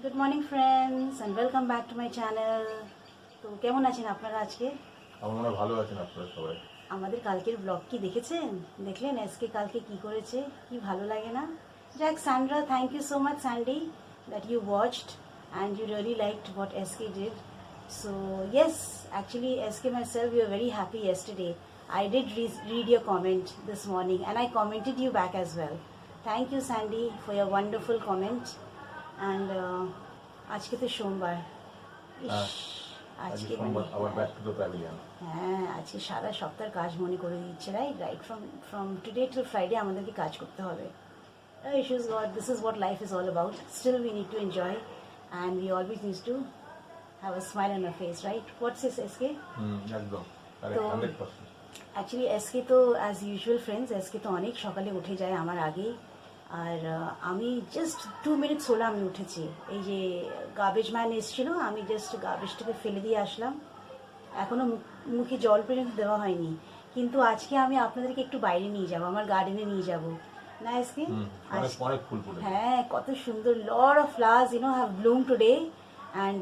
Good morning friends and welcome back to my channel. তো কেমন আছেন আপনারা আজকে? আমার মনে হয় ভালো আছেন আপনারা সবাই। আমাদের কালকের ব্লগ কি দেখেছেন? দেখলেন এসকে কালকে কি করেছে? কি ভালো লাগে না? যাক Sandra, thank you so much Sandy that you watched and you really liked what SK did. So yes, actually SK myself, we were very happy yesterday. I did read your comment this morning and I commented you back as well. Thank you Sandy for your wonderful comment. And আজকে তো সোমবার, আজকে আবার back to the pavilion. হ্যাঁ, আজকে সারা সপ্তাহের কাজ মনে করে দিচ্ছে, right right from today till Friday আমাদেরকে কাজ করতে হবে। Issues God, this is what life is all about. Still we need to enjoy and we always need to have a smile on our face, right? What's this SK? একদম তো 100%। Actually SK তো as usual friends, SK তো অনেক সকালে উঠে যায় আমার আগেই। আর আমি জাস্ট 2 মিনিটস হলো আমি উঠেছি। এই যে গার্বেজ ম্যান এসেছিলো, আমি জাস্ট গার্বেজটাকে ফেলে দিয়ে আসলাম। এখনও মুখে জল পর্যন্ত দেওয়া হয়নি, কিন্তু আজকে আমি আপনাদেরকে একটু বাইরে নিয়ে যাব, আমার গার্ডেনে নিয়ে যাব না এসকে? অনেক ফুল ফুটেছে। হ্যাঁ, কত সুন্দর, lot of flowers have bloomed today. And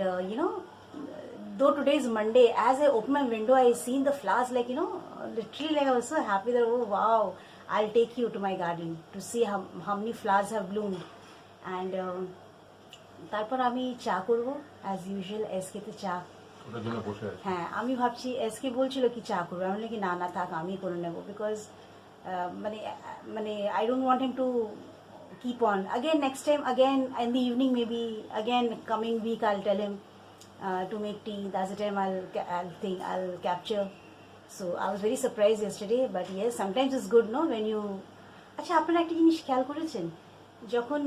though today is Monday, as I open my window I seen the flowers, like literally, like I was so happy that, oh wow, I'll take you to my garden to see how many flowers have bloomed. And তারপর আমি চা করব as usual. SK তে চা, হ্যাঁ আমি ভাবছি SK বলছিল কি চা করবো, আমি বলি কি না না থাক, আমি করে নেবো, বিকজ মানে মানে I don't want him to keep on. Again, next time, again in the evening, maybe again coming week, I'll tell him to make tea. That's the time I'll capture. So I was very surprised yesterday, but yes, sometimes it's good, no, when you. আচ্ছা, আপনারা একটা জিনিস খেয়াল করেছেন, যখন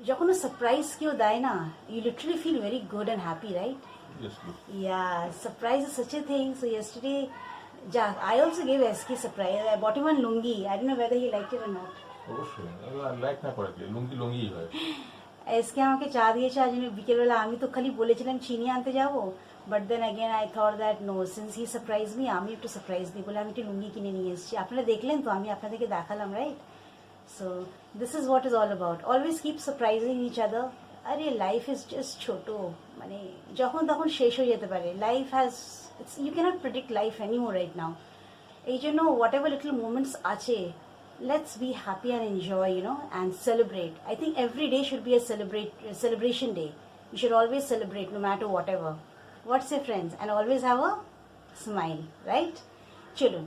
যখন surprise কেউ দেয় না, you literally feel very good and happy, right? Yes, yeah, surprise is such a thing. So yesterday, I also gave SK surprise. I bought him one lungi. I don't know whether he liked it or not. অবশ্যই like না করে কি, লুঙ্গি হয়। SK আমাকে চা দিয়েছে আজ বিকেলবেলা। আমি তো খালি বলেছিলাম চিনি আনতে যাব, but then again I thought that no, since he surprise me, আমি একটু সারপ্রাইজ দিই বলে আমি একটু লুঙ্গি কিনে নিয়ে এসেছি। আপনারা দেখলেন তো, আমি আপনাদেরকে দেখালাম, right? So this is what is all about. Always keep surprising each other. আরে লাইফ ইজ জাস্ট ছোট, মানে যখন তখন শেষ হয়ে যেতে পারে। Life has, you cannot predict life anymore right now. এই জন্য whatever little moments আছে, let's be happy and enjoy, and celebrate. I think every day should be a celebration day. You should always celebrate no matter whatever. What's your friends? And always have a smile, right? চলুন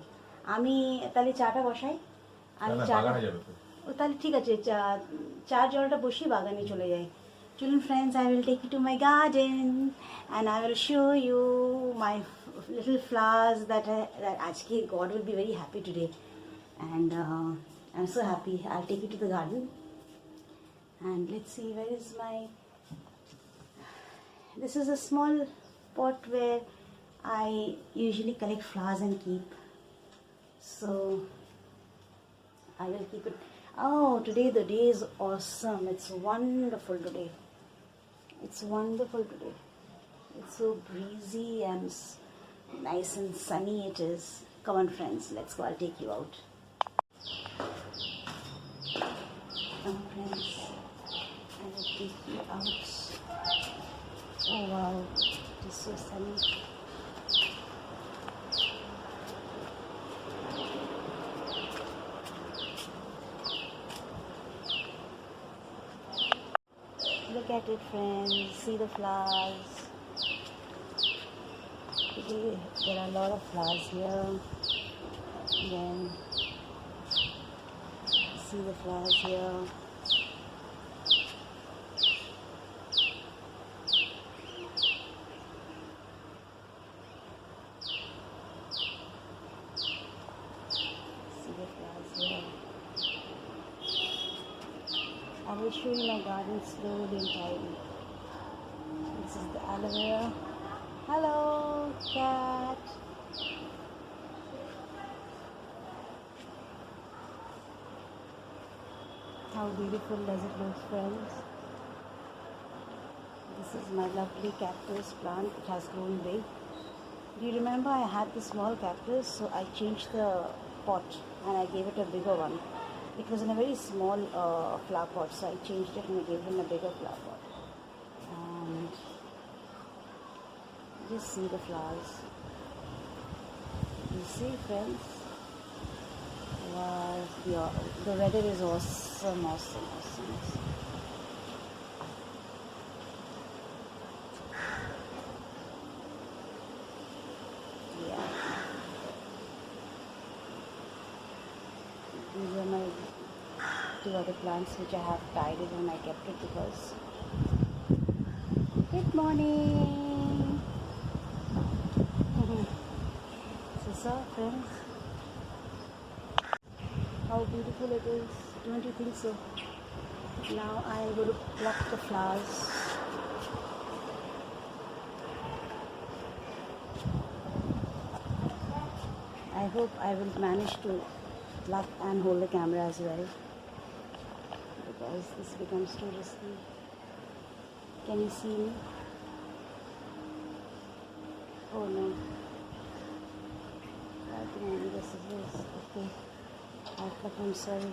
আমি তাহলে চাটা বসাই। আমি চাটা, ও তাহলে ঠিক আছে, চার জলটা বসিয়ে বাগানে চলে যাই। Children friends, I will take you to my garden and I will show you my little flowers that actually God will be very happy today. And I'm so happy. I'll take you to the garden. And let's see, where is my... This is a small pot where I usually collect flowers and keep. So I will keep it. Oh, today the day is awesome. It's wonderful today. It's wonderful today. It's so breezy and nice and sunny it is. Come on friends, let's go. I'll take you out. Come on friends, I will take you out. Oh wow, it is so sunny. Look at it friends, see the flowers. Today there are a lot of flowers here. Then see the flowers here. See the flowers here. I will show you my garden slowly and tidy. This is the aloe vera. Hello, cat. How beautiful does it look, friends? This is my lovely cactus plant. It has grown big. Do you remember I had this small cactus, so I changed the pot and I gave it a bigger one. It was in a very small flower pot, so I changed it and I gave them a bigger flower pot. And just see the flowers. You see, friends? Wow, the weather is awesome, awesome, awesome. Yeah. These are my two other plants which I have tied it and I kept it because. Good morning. So, friends, how beautiful it is. Don't you think so? Now I am going to pluck the flowers. I hope I will manage to pluck and hold the camera as well, because this becomes too risky. Can you see me? Oh no. I think I need the scissors. Okay. I'll pluck, I'm sorry.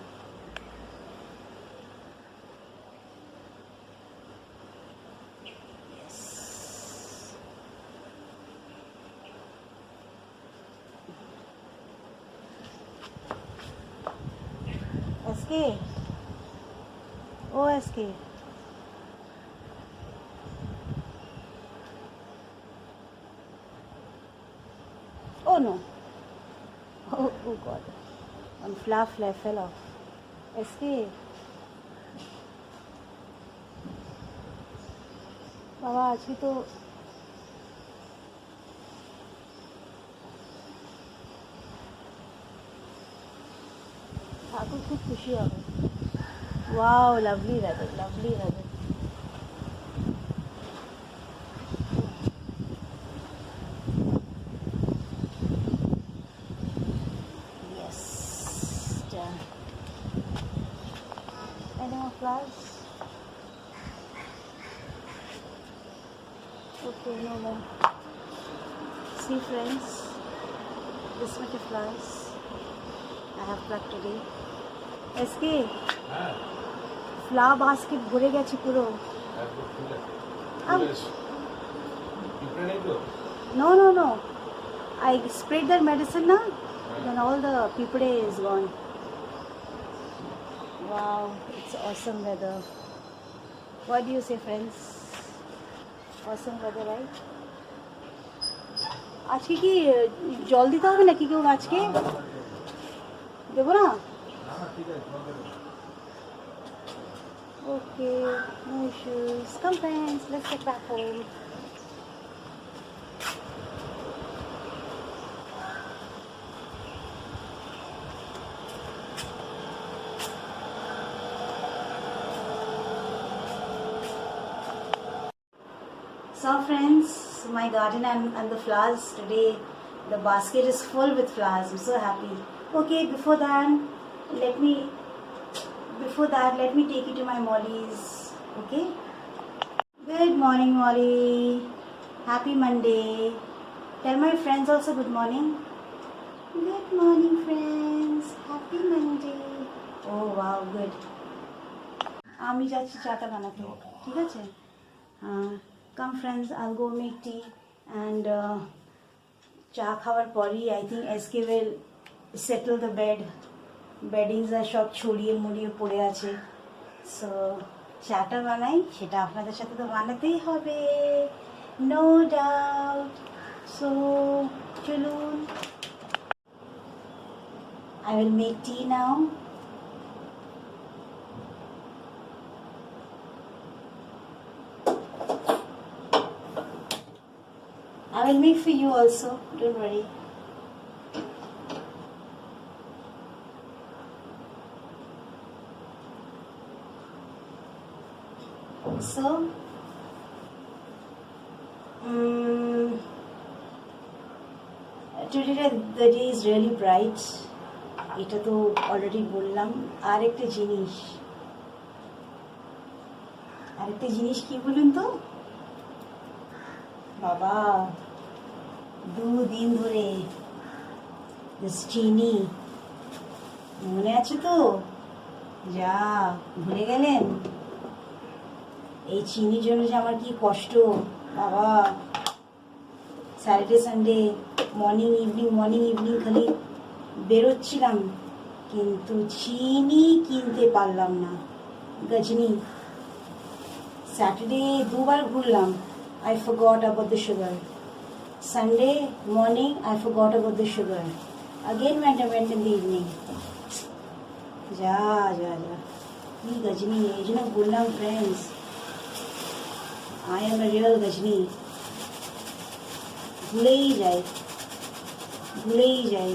Yes. SK. Oh, SK. Oh no. Oh God. One flower fell off. SK. बाबा आज की तो ठाकुर खूब खुशी हो गई. Wow, lovely weather, lovely weather. Yes, done. Any more flowers? Okay, no more. See, friends, this much of flowers I have plucked today. SK, হ্যাঁ flower basket ভরে গেছে পুরো. একদম ঠিক আছে আম- চলে এসো। পিঁপড়ে নেই তো? No. I sprayed that medicine now. Then all the pipade is gone. Wow, it's awesome weather. What do you say, friends? Awesome weather, right? আজকে কি জল দিতে হবে নাকি কেউ গাছকে? দেবো না? না না ঠিক আছে তোমাকে দেবো। Okay, no issues. Come, friends, let's get back home. So friends, my garden and the flowers today, the basket is full with flowers. I'm so happy. Okay, before that, let me take you to my Molly's. Okay? Good morning, Molly. Happy Monday. Tell my friends also good morning. Good morning, friends. Happy Monday. Oh wow, good. আমি যাচ্ছি চাটা বানাতে, ঠিক আছে? Come friends, I'll go make tea and চা খাওয়ার পরই I think SK will settle the bed. Beddings are সব ছড়িয়ে মুড়িয়ে পড়ে আছে. So চাটা বানাই, সেটা আপনাদের সাথে তো বানাতেই হবে, no doubt. So চলুন, I will make tea now. I will make for you also, don't worry. So, today the day is really bright. এটা তো অলরেডি বললাম. আরেকটা জিনিস কি বলুন তো বাবা, 2 দিন ধরে চিনি, মনে আছে তো যা ভুলে গেলেন এই চিনির জন্য যে আমার কি কষ্ট বাবা। স্যাটারডে সানডে মর্নিং ইভিনিং খালি বেরোচ্ছিলাম, কিন্তু চিনি কিনতে পারলাম না। গজনি স্যাটারডে দুবার ঘুরলাম, I forgot about the sugar. Sunday morning, I forgot about the sugar. Again went in the evening. যা কি গজনি, এই জন্য বললাম friends, I am a real Ghajini. ভুলেই যাই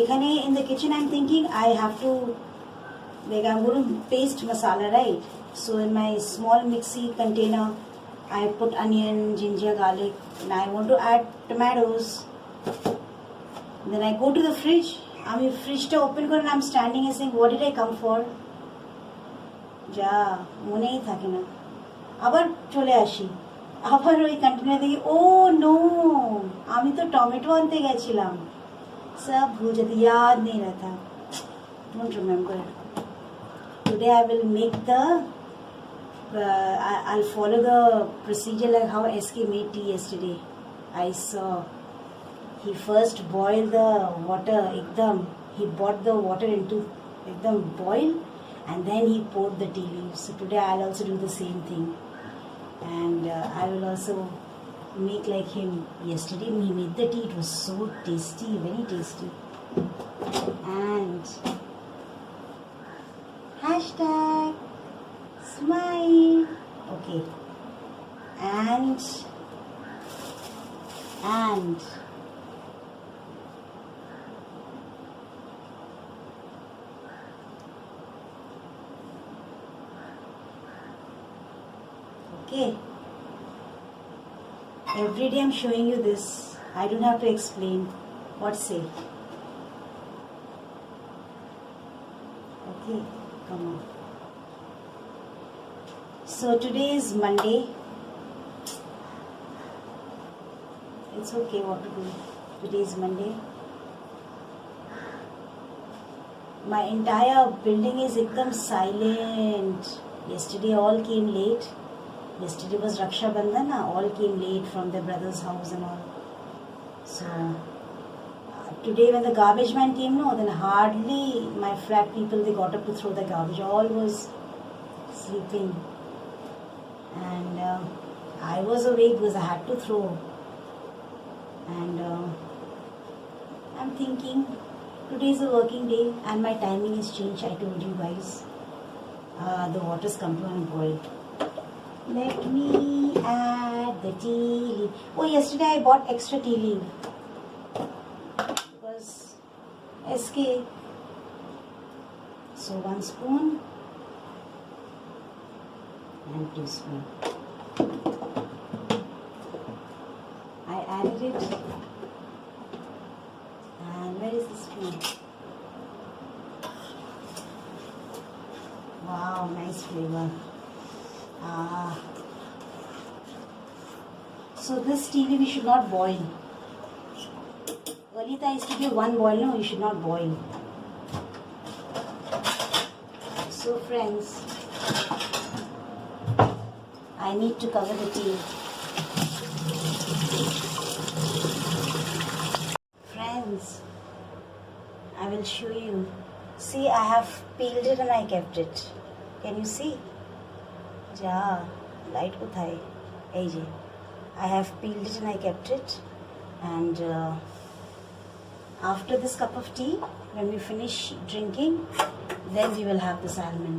এখানে in the kitchen I'm thinking I have to, like, I'm going to paste masala, right? So in my small mixie container I put onion, ginger, garlic, and I want to add tomatoes. Then I go to the fridge. আমি ফ্রিজটা open করে I'm standing and saying, what did I come for? যা মনেই থাকে না। আবার চলে আসি, আবার ওই কন্টেনার দেখি, ও নো, আমি তো টমেটো আনতে গেছিলাম। সব ভুল যেতে, याद नहीं रहता, don't remember. Today I will make the I'll follow the procedure like how SK made tea yesterday. I saw he first boiled the water ekdam, he brought the water into ekdam boil, and then he poured the tea leaves. So today I'll also do the same thing, and I will also make like him. Yesterday he made the tea, it was so tasty, very tasty. And hashtag smile. Okay. And okay, every day I'm showing you this, I don't have to explain. What say? Okay, come on. So today is Monday. It's okay, what to do. Today is Monday. My entire building is ekdam silent. Yesterday all came late. Yesterday was Raksha Bandhan, all came late from their brother's house and all. So today when the garbage man came, no, then hardly my flat people, they got up to throw the garbage. All was sleeping. And I was awake because I had to throw. And I'm thinking today is a working day and my timing is changed. I told you guys the water's come to a boil. Let me add the tea leaf. Oh, yesterday I bought extra tea leaf because SK. So 1 spoon and 2 spoon. I added it. And where is the spoon? Wow, nice flavor. So this tea leaf you should not boil. Earlier I used to give 1 boil. No, you should not boil. So friends, I need to cover the tea. Friends, I will show you. See, I have peeled it and I kept it. Can you see? Ja, light kothay? Ei je. I have peeled it and I kept it. And after this cup of tea, when we finish drinking, then we will have the salmon.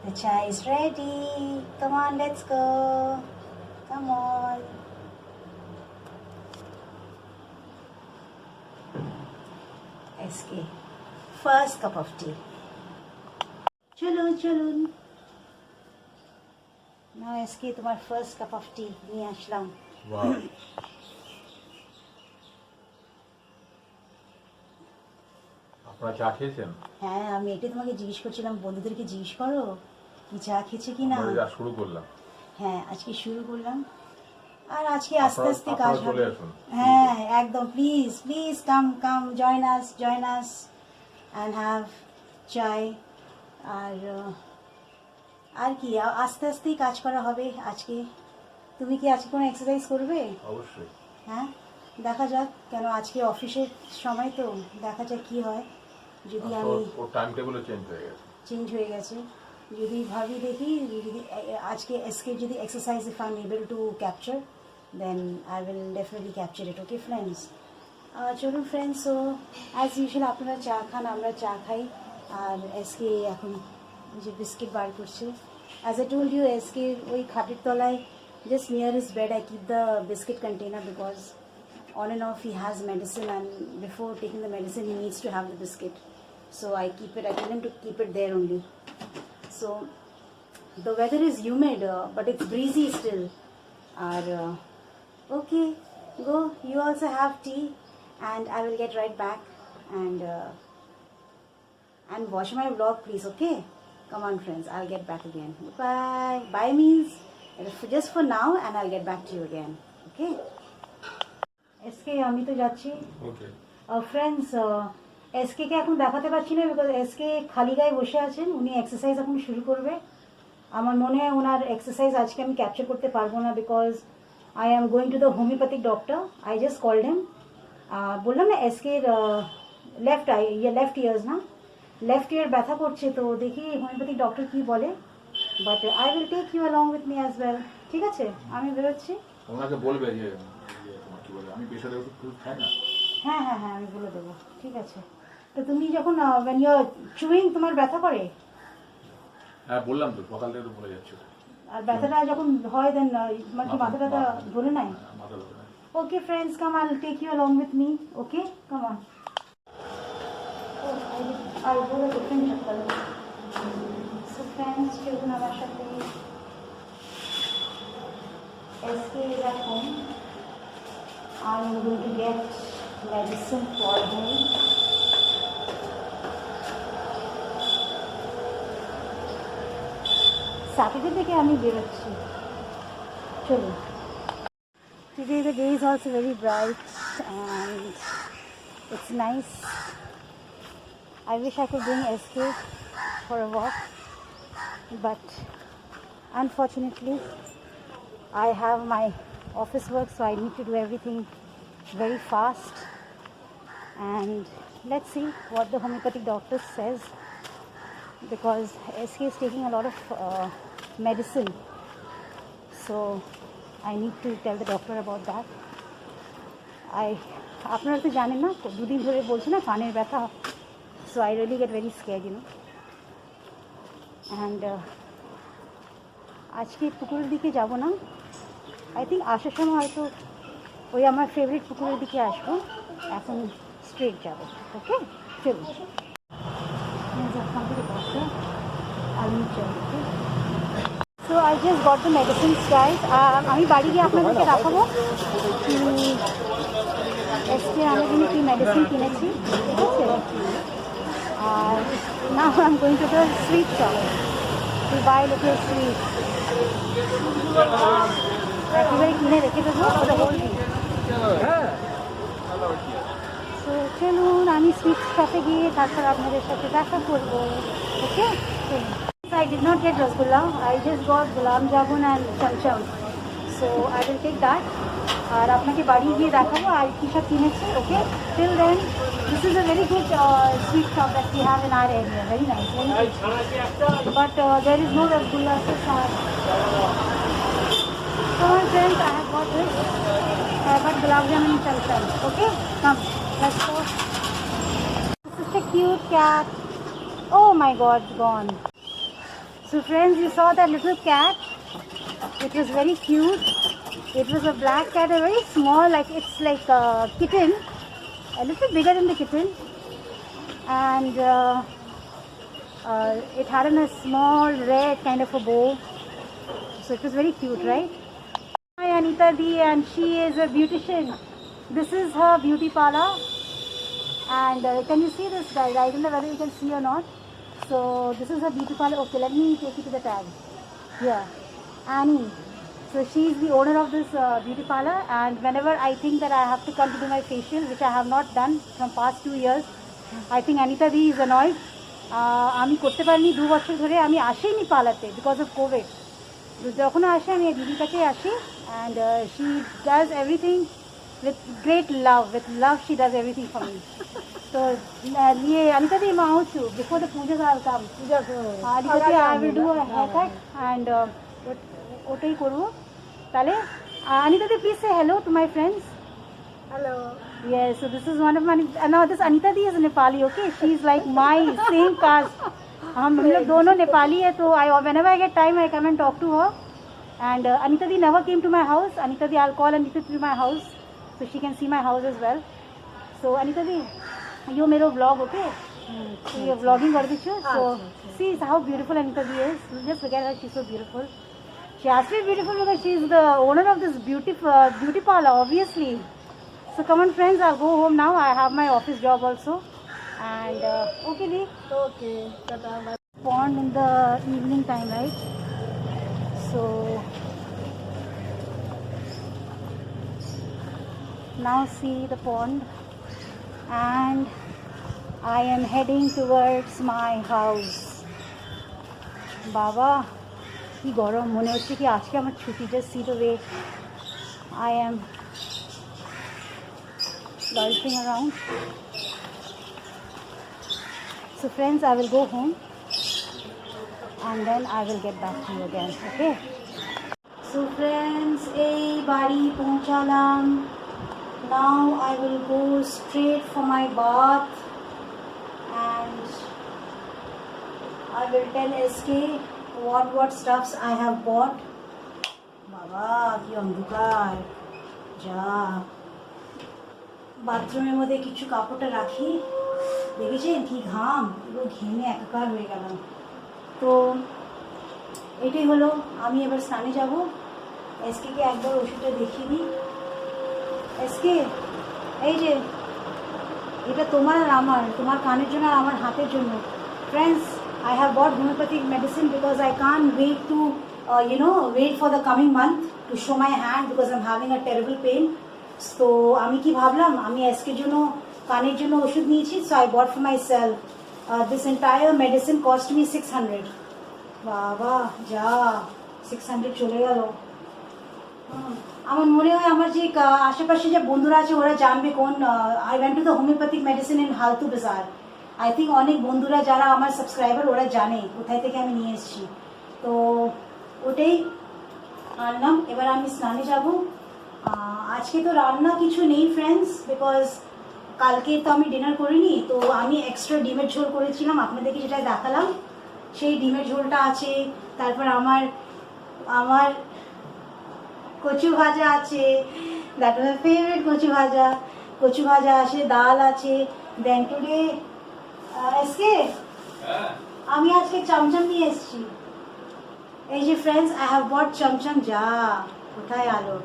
The chai is ready. Come on, let's go. Come on. SK. First cup of tea. Chulun. Now SK, তোমার first cup of tea নিয়ে আসলাম। Wow. আপনারা চা খেয়েছেন? হ্যাঁ, আমি এটাই তোমাকে জিজ্ঞেস করছিলাম, বন্ধুদেরকে জিজ্ঞেস করো কি চা খেয়েছে কি না। আমরা শুরু করলাম। হ্যাঁ, আজকে শুরু করলাম। আর আজকে আস্তে আস্তে কাজ আপনারা চলে হবে। আসুন। হ্যাঁ একদম, please please come come join us and have chai. আর আর কি আস্তে আস্তেই কাজ করা হবে আজকে। তুমি কি আজকে কোনো এক্সারসাইজ করবে? অবশ্যই। হ্যাঁ দেখা যাক, কেন আজকে অফিসের সময় তো, দেখা যাক কি হয়। যদি আমি ওর টাইম টেবিলও চেঞ্জ হয়ে গেছে। যদি ভাবি দেখি, যদি আজকে এসকে যদি exercise if I am able to capture then I will definitely capture it. Okay friends, চলুন ফ্রেন্ডস, সো অ্যাজ ইউজুয়াল আপনারা চা খান, আমরা চা খাই। আর এসকে এখন যে বিস্কিট বার করছে। As I told you, SK ওই খাটের তলায় just near his bed I keep the biscuit container because on and off he has medicine, and before taking the medicine he needs to have the biscuit. So I tell him to keep it there only. So the weather is humid, but it's breezy still. Okay, go, you also have tea, and I will get right back and watch my vlog please. Okay, come on friends, I'll get back again. Bye means just for now, and I'll get back to you again. Okay, SK আমি তো যাচ্ছি। Okay friends, SK কে এখন দেখাতে পারছি না because SK খালি গায়ে বসে আছেন। উনি এক্সারসাইজ এখন শুরু করবে। আমার মনে হয় ওনার এক্সারসাইজ আজকে আমি ক্যাপচার করতে পারবো না because I am going to the homeopathic doctor. I just called him. বললাম না এসকের লেফট ইয়ার্স না, লেফট ইয়ার ব্যথা করছে, তো দেখি হোমিওপ্যাথিক ডক্টর কি বলে। But I will take you along with me as well. ঠিক আছে, আমি বেরোচ্ছি। ওনাকে বলবে যে তোমার কি বলে, আমি পেশারে ওষুধ খাই না। হ্যাঁ হ্যাঁ হ্যাঁ, আমি বলে দেবো। ঠিক আছে, তো তুমি যখন when you are chewing তোমার ব্যথা করে? হ্যাঁ বললাম তো, সকাল থেকে তো বলে যাচ্ছি। আর ব্যথাটা যখন হয় দেন তোমার কি মাথা ব্যথা ধরে নাই? মাথা ব্যথা। Okay friends, come I will take you along with me. Okay come on. আর বলে তো ফিনিশ করো। সো ফ্রেন্ডস, চলুন আমার সাথে। SK is at home. I am going to get medicine for him. Saturday থেকে আমি বেরোচ্ছি। চলুন। Today the day is also very bright and it's nice. I wish I could bring SK for a walk, but unfortunately I have my office work, so I need to do everything very fast. And let's see what the homeopathic doctor says, because SK is taking a lot of medicine, so I need to tell the doctor about that. আপনারা তো জানেন না, দুদিন ধরে বলছে না কানের ব্যথা, so I really get very scared, you know. And আজকে পুকুরের দিকে যাব না, আই থিঙ্ক আসার সময় হয়তো ওই আমার ফেভারিট পুকুরের দিকে আসবো। এখন স্ট্রেট যাবো। ওকে চলুন। So I just got the medicine guys. আমি বাড়ি গিয়ে আপনাদেরকে দেখাবো এসকে আমি জন্য কি মেডিসিন কিনেছি। ঠিক আছে, আর না I am going to the sweet shop to buy little sweet. একেবারে কিনে রেখে দেবো ওটা বলবি। তো চলুন, আমি সুইট শপে গিয়ে তারপর আপনাদের সাথে দেখা করবো। ওকে, I did not get rasgulla. I just got gulab jamun and chamcham. So I will take that. আর আপনাকে বাড়ি গিয়ে দেখাবো আর কী সব কিনেছি। ওকে, till then this is a very good sweet shop that we have in our area. Very nice, very good. But there is no rasgulla, so sad. So my friends, I have got this. I got gulab jamun and chamcham. Okay, come, let's go. This is a cute cat. Oh my God, gone. So friends, you saw that little cat. It was very cute. It was a black cat, a very small, like it's like a kitten, a little bigger than the kitten, and it had a small red kind of a bow. So it was very cute, right? Hi Anita Di, and she is a beautician. This is her beauty parlor, and can you see this guy? I don't know whether you can see or not. So this is her beauty parlor. Okay, let me take you to the tag. Here, Annie. So she is the owner of this beauty parlor, and whenever I think that I have to come to do my facial, which I have not done from past 2 years, I think Anita Di is annoyed. আমি করতে পারিনি 2 বছর ধরে, আমি আসিনি পার্লারতে because of Covid. যখন আসে আমি দিদির কাছে আসি, and she does everything with great love. With love she does everything for me. So ये Anita Di मैं आऊँ छू before the puja I'll come. Anita Di I will do a haircut and ওটাই করবো তাহলে। Anita Di, please say hello to my friends. Hello. Yes, so this is one of my, now this Anita Di is Nepali, okay? She is like my same caste. हम लोग दोनों नेपाली है, तो I whenever I get time I come and talk to her. And Anita Di never came to my house. Anita Di, I'll call Anita Di to my house so she can see my house as well. So Anita Di, you मेरो vlog, okay? So you're vlogging कर दीजिए. So see how beautiful Anita Di is. Just look at her, she's so beautiful. She has to be beautiful because she is the owner of this beauty parlor, obviously. So come on friends, I'll go home now. I have my office job also. And okay Di. Okay. Tata. Bye. Pond in the evening time, right? So now see the pond, and I am heading towards my house. Baba, কি গরম, মনে হচ্ছে কি আজকে আমার ছুটি। Just see the way I am loitering around. So friends, I will go home and then I will get back to you again, okay? So friends, এই বাড়ি পৌঁছালাম। Now I will go straight for my bath and I will tell SK what stuffs I have bought. বাবা কি অন্ধকার, যা বাথরুমের মধ্যে কিছু কাপড়টা রাখি। দেখেছেন কি ঘাম, পুরো ঘেমে একাকার হয়ে গেলাম। তো এটাই হলো, আমি এবার স্নানে যাব। এসকে একবার ওষুধটা দেখিয়ে দিই। এসকে, এই যে এটা তোমার আর আমার, তোমার কানের জন্য আর আমার হাতের জন্য। Friends, I have bought homeopathic medicine because I can't wait to wait for the coming month to show my hand because I'm having a terrible pain. So আমি কি ভাবলাম, আমি এসকের জন্য কানের জন্য ওষুধ নিয়েছি। So I bought for myself. This entire medicine cost me 600. বাবা যা 600 চলে গেল। আমার মনে হয় আমার যে আশেপাশে যে বন্ধুরা আছে ওরা জানবে কোন। I went to the homeopathic medicine in Haltu Bazaar. I think অনেক বন্ধুরা যারা আমার সাবস্ক্রাইবার ওরা জানে কোথায় থেকে আমি নিয়ে এসেছি। তো ওটাই আনলাম। এবার আমি স্নানে যাব। আজকে তো রান্না কিছু নেই ফ্রেন্ডস, বিকজ কালকে তো আমি ডিনার করিনি। তো আমি এক্সট্রা ডিমের ঝোল করেছিলাম, আপনাদেরকে যেটা দেখালাম সেই ডিমের ঝোলটা আছে। তারপর আমার কচু ভাজা আছে, দ্যাট ওয়াজ মাই ফেভারিট কচু ভাজা আছে, ডাল আছে। দেন টুডে এসকে আমি আজকে চমচম নিয়ে এসেছি। এই যে friends, I have bought chomchom. যা কোথায় আলো,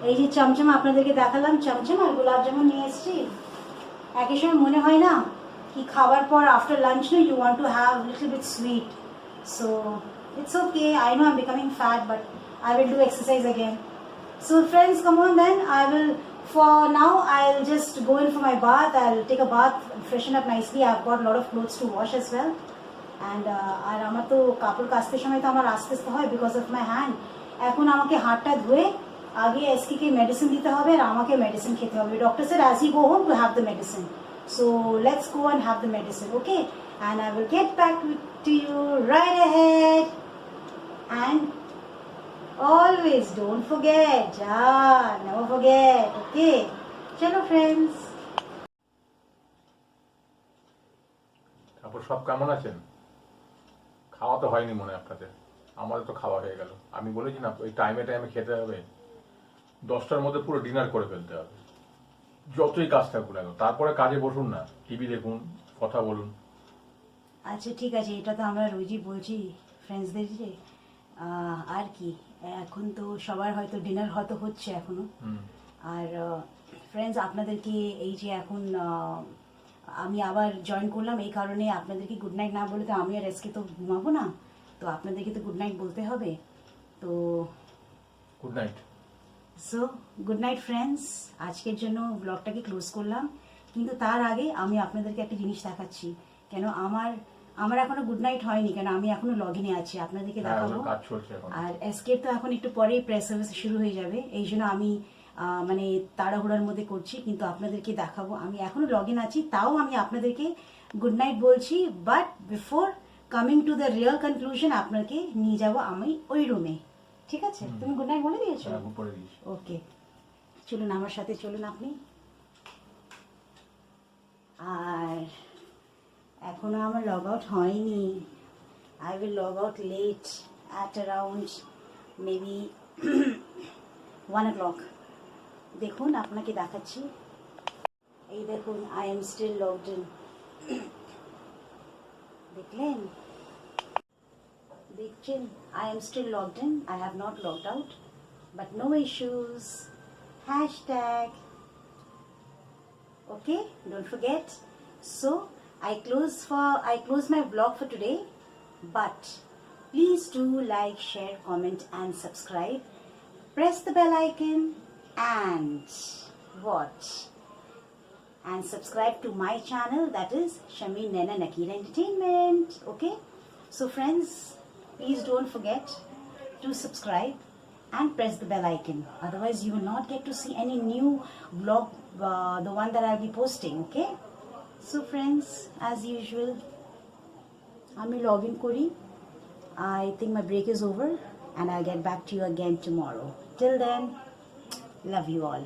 এই যে চমচম আপনাদেরকে দেখালাম, চমচম আর গোলাপ জামুন নিয়ে এসেছি। একই সময় মনে হয় না কি খাবার পর আফটার লাঞ্চ না you want to have little bit sweet. So it's okay, I know I am becoming fat but I will do exercise again. So friends, come on then. For now I'll just go in for my bath. I'll take a bath, freshen up nicely. I've got a lot of clothes to wash as well. And আর আমার তো কাপড় কাচতে সময় তো আমার আস্তে আস্তে হয় বিকজ অফ মাই হ্যান্ড। এখন আমাকে হাতটা ধুয়ে আগে এসকে মেডিসিন দিতে হবে আর আমাকে মেডিসিন খেতে হবে। Doctor sir as you go home to have the medicine. So let's go and have the medicine, okay? And I will get back to you right ahead. And always don't forget, never forget, okay? Chalo friends. তারপর সব কেমন আছেন? খাওয়া তো হয়নি মনে হয় আপনাদের, আমাদের তো খাওয়া হয়ে গেল। আমি বলেছি না ওই টাইমে খেতে হবে, 10টার মধ্যে পুরো ডিনার করে ফেলতে হবে, যতই কাজ থাকুক না। তারপরে কাজে বসুন না, টিভি দেখুন, কথা বলুন। আচ্ছা ঠিক আছে, এটা তো আমরা রোজই বলছি ফ্রেন্ডসদের যে আর কি, এখন তো সবার হয়তো ডিনার হয়তো হচ্ছে এখনো। আর ফ্রেন্ডস, আপনাদেরকে এই যে এখন আমি আবার জয়েন করলাম এই কারণে, আপনাদেরকে গুড নাইট না বলে তো আমি আর এসকে তো ঘুমাবো না, তো আপনাদেরকে তো গুড নাইট বলতে হবে। তো good night. So good night friends, আজকের জন্য ব্লগটাকে ক্লোজ করলাম। কিন্তু তার আগে আমি আপনাদেরকে একটা জিনিস দেখাচ্ছি। কেন আমার এখনো গুড নাইট হয়নি, কেন আমি এখনো লগ ইনে আছি, আপনাদেরকে হ্যাঁ, দেখাবো। ওগুলো কাজ চলছে এখন। আর এসকের তো এখন একটু পরেই প্রেস সার্ভিস শুরু হয়ে যাবে, এই জন্য আমি মানে তাড়াহুড়ার মধ্যে করছি, কিন্তু আপনাদেরকে দেখাবো। আমি এখনো লগ ইন আছি, তাও আমি আপনাদেরকে গুড নাইট বলছি। But before coming to the real conclusion আপনাকে নিয়ে যাব আমি ওই রুমে। ঠিক আছে? তুমি গুড নাইট বলে দিয়েছো? হ্যাঁ, উপরে দিয়েছি। ওকে, চলুন আমার সাথে চলুন আপনি। আর এখনো আমার লগ আউট হয়নি। I will log out late at around maybe 1 o'clock। দেখুন আপনাকে দেখাচ্ছি, এই দেখুন I am still logged in. দেখলেন? দেখছেন? I am still logged in, I have not logged out, but no issues. Hashtag okay, don't forget. So I close my vlog for today, but please do like, share, comment and subscribe. Press the bell icon and watch and subscribe to my channel, that is Shami Nena Nakira Entertainment. Okay, so friends, please don't forget to subscribe and press the bell icon, otherwise you will not get to see any new vlog, the one that I'll be posting. Okay, so friends, as usual আমি log in kori. I think my break is over and I'll get back to you again tomorrow. Till then, love you all.